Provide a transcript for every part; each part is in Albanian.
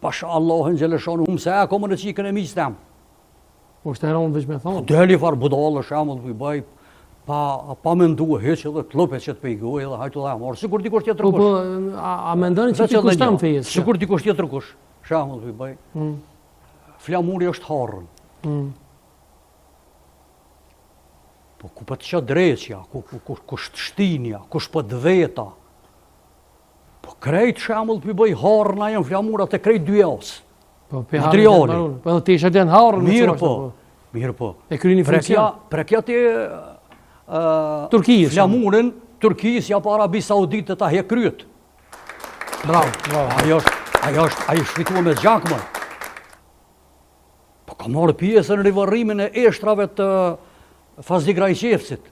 Pasha Allahin gjeleshonu, se e komë në qikën e miqës tem. Po shtë heronë veç me thonë. Deli farë budalë, shemull, për i baj, pa me ndu e heqë edhe klopet që të pejgoj edhe hajtu dhe amorë. Sikur dikush tjetër kush. Po, a me ndonë që që kushtam fejes? Sikur dikush tjetër kush. Shemull, për i baj. Flamuri është harën. Po ku për të që dreqja, ku shtinja, ku shpët veta. Po krejt shemull për i bëj harën a jenë flamurat e krejt dy jasë. Po të ishe të në harën. Mirë po. E kryni funksion. Prekja të Turkijës. flamurin, Turkijës ja pa Arabi Saudite ta he kryet. Bravo. Ajo është shfitua me gjakmën. Po ka marrë pjesë në rivarrimin e eshtrave të Fazli Grajqefcit.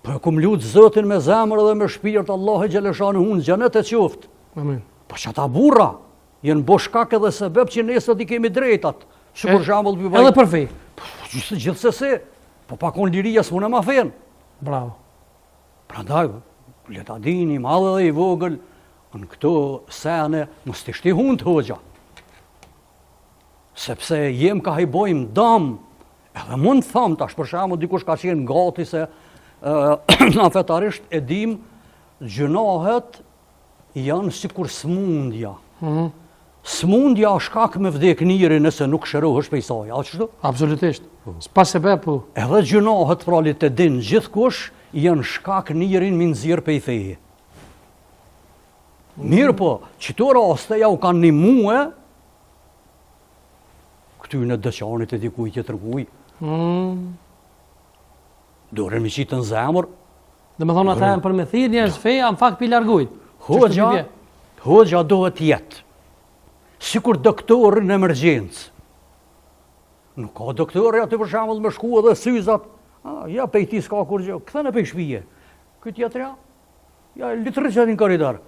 Po e kum lutë Zëtin me zemër dhe me shpirt, Allah e gjeleshani unë, gjenet e qoftë. Amen. Po që ata burra, jenë boshkak edhe sebeb që nesët i kemi drejtat. Sikur shambull për Edhe për fej. Gjithsesi, po pakon liria s'mune ma fen. Bravo. Prandaj, leta dini, madhe dhe i vogël, në këto sene, mos t'i shti hunë të hoxha. Sepse jem ka hajbojmë dam, edhe mund të thamë tash, për shembull dikush ka qenë gati se na fetarisht e dim, gjënahet janë sikur smundja. Smundja është shkak me vdekniri nëse nuk shërohesh prej saj, a çdo? Absolutisht. S'pas se be po. Edhe gjënahet pralit të din gjithkush janë shkak nirin mi nxjerr prej feje. Mirë po, qëto raste ja u kanë një muë, këty në dëqanit e dikuj që tërkuj. Dore mi qitë në zemër. Dhe me thonë ata janë për me thirë njerëz feja, në fakt pi largujt. Hoxha dohet jetë. Sikur doktorë në emergjencë. Nuk ka doktorë aty për shembull me shku edhe syzat. Ja pejti s'ka kur gjë, këthe në pej shpije. Këtë tjetëra, ja litërëqet në koridor.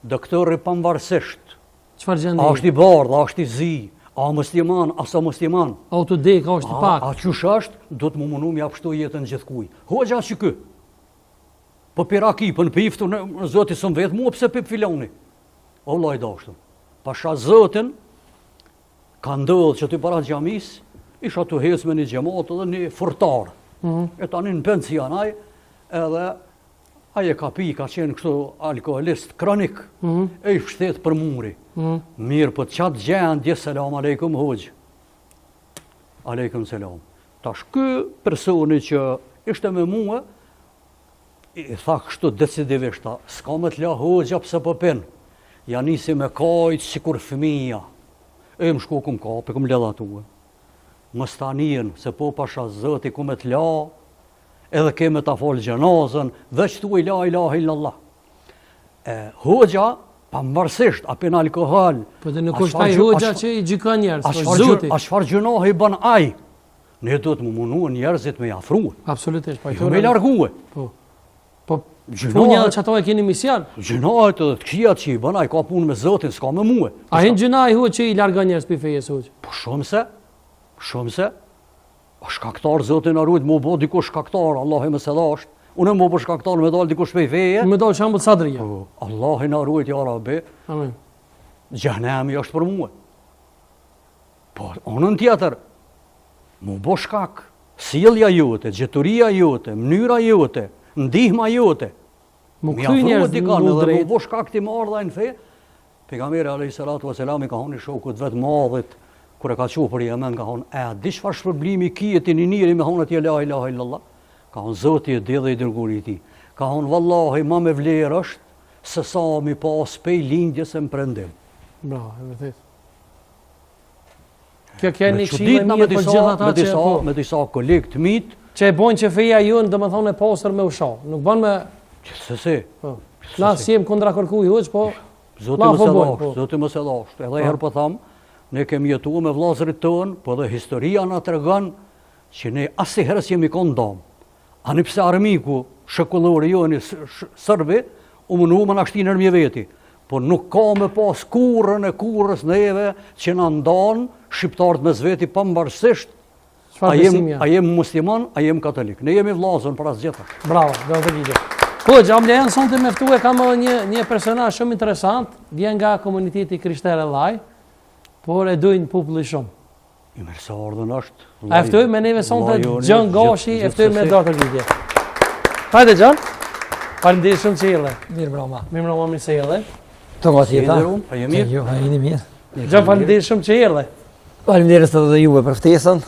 Doktori pamvarsisht. Çfarë gjendje? A është i bardh, a është i zi, a musliman, a sa musliman. A u të dek, a është i pak. A qysh është, do të më munu m'ja pështu jetën gjithkuj. Hoxha që kë. Po piraki, për në piftu, në zoti së më vetë mua pëse pip filoni. O laj dashtu. Pasha Zotin, ka ndodhë që të para gjamis, isha të hecë me një gjemat edhe një furtar. E tani në pensionaj, edhe aje ka pi, ka qenë kështu alkoholist kronik, e i pështet për muri. Mirë, për qatë gjendje, selam aleikum hoxh. Aleikum selam. Tash kë personi që ishte me mua, i tha kështu decidivisht, s'ka me t'la hoxha pëse pëpin. Ja nisi me kajtë si kur fëmija. E më shku këm kape, këm ledha tuë. Më stanien, se po pasha zëti ku me t'la, edhe keme ta folë gjenazën, veç tu ila illallah. Hoxha, pa mërsisht, apin alkohol. Po dhe në kushtaj hoxha që i gjykon njerës, po zoti. A shfar gjënohi bën aj, ne do të më munu njerëzit me jafruë. Absolutisht, jo me largue. Po, punja dhe që ato e keni mision. Gjënahet edhe të kjia që i bën aj, ka punë me zotin, s'ka me muë. A hinë gjënaj hoxha që i largon njerës për fejes hoxha? Po shumë se. A shkaktar zotin arrujt, mu bo dikush shkaktar, Allah i më se dasht. Unë mu bo shkaktar me dal dikush pej feje. Me dal shambull sadrija. Allah i në arrujt, ja Rabbi. Amen. Gjahnemi është për muë. Po, onën tjetër, mu bo shkak, sjellja jote, gjeturia jote, mënyra jote, ndihma jote. Mu këthy njerëz në drejt. Mu bo shkak ti marrë dhe në fe. Pejgamberi alayhis salatu wassalam i ka honi shokut vetë madhit, kur e ka qu për Yemen, ka thonë, di çfarë shpërblimi kieti një njeri me thonë atje la ilaha illallah. Ka thonë Zoti e di dhe i dërguari i tij. Ka thonë vallahi ma me vlerë është se sa mi pas pej lindjes e më prendim. Bravo, e vërtet. Kjo keni këshilla mirë për gjithë ata që me disa kolegë të mit që e bojnë që feja jonë domethënë e pastër me usha. Nuk bën me gjithsesi. Po. Na si jem kundra kërkuj hoç, po Zoti më sellash, Zoti më sellash. Edhe herë po tham, ne kemi jetuar me vllazërit tonë, po dhe historia na tregon që ne asnjëherë s'jemi kon dom. Ani pse armiku, shekullori joni sërbi, u mundu më na shtinë armje veti. Po nuk ka me pas kurrën e kurrës neve që na ndan shqiptarët mes veti pavarësisht a jem musliman, a jem katolik. Ne jemi vllazën për asgjë. Bravo, do të ligje. Po, gjam lejan son të meftue, kam edhe një personazh shumë interesant, vjen nga komuniteti krishterë e Llaj, por e dojnë populli shumë. I mërë sa ardhën është. A eftoj me neve son të Gjon Gashi, eftoj me Dr. Lidje. Hajde Gjon, faleminderit shumë që jelle. Mirë broma. Mirë mbroma, mirë se jelle. Të nga tjeta. A je mirë? Jo, a jeni mirë. Gjon, faleminderit shumë që jelle. Faleminderit edhe juve për ftesën.